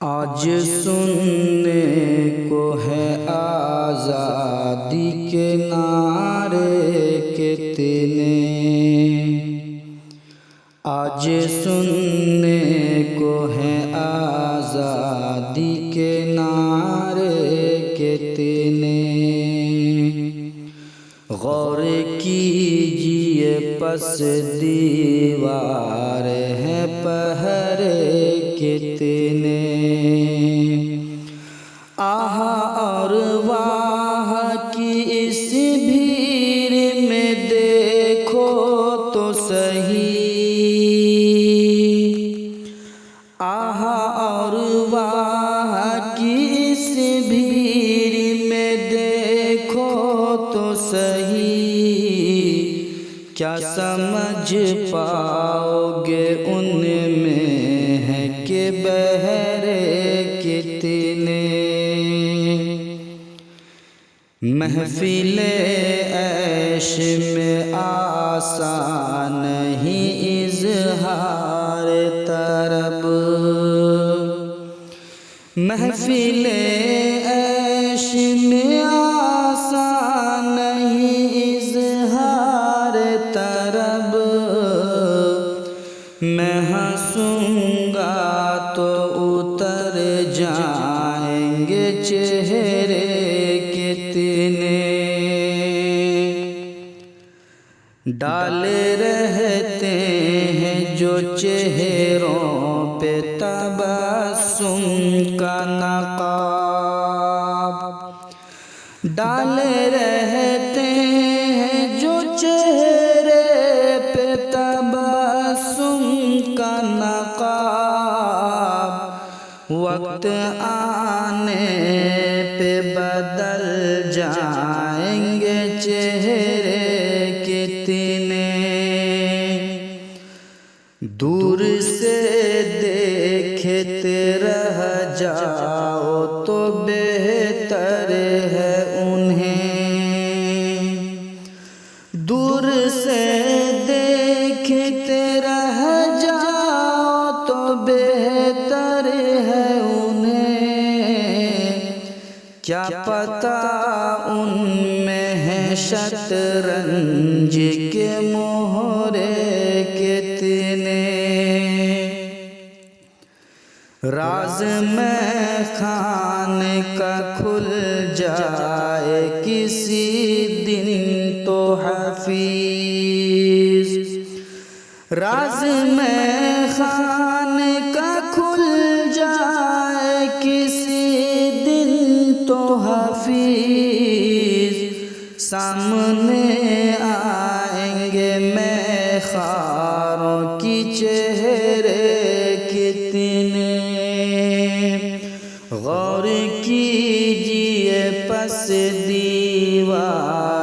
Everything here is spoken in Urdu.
آج سننے کو ہے آزادی کے نعرے کتنے، آج سننے کو ہے آزادی کے نعرے کتنے۔ غور کیجئے پس دیوار ہے پہرے کتنے، آہ اور واہ کی اس بھیڑ میں دیکھو تو صحیح، آہ اور واہ کی اس بھیڑ میں دیکھو تو صحیح، کیا سمجھ پاؤ گے ان میں ہے کہ بہرے کتنے۔ محفل عیش میں آسان نہیں اظہار طرب، محفل عیش میں آسان نہیں اظہار طرب، میں ہنسوں گا تو اتر جائیں گے چہرے کتنے۔ ڈالے رہتے ہیں جو چہروں پہ تبسم کا نقاب، ڈالے رہتے ہیں جو چہرے پہ تبسم کا نقاب، وقت آنے پہ بدل جائیں گے چہرے کتنے۔ دور سے دیکھتے رہ جاؤ تو بہتر ہے انہیں، دور سے دیکھتے رہ جاؤ تو بہتر ہے انہیں، کیا پتہ ان میں ہے شطرنج کے مہرے کتنے۔ راز میں خان کا کھل جائے کسی دن تو حفیظ، راز میں خان کا کھل جائے کسی دن تو حفیظ، سامنے آئیں گے میں خاروں کی چہرے کتنے۔ غور کیجئے پس دیوار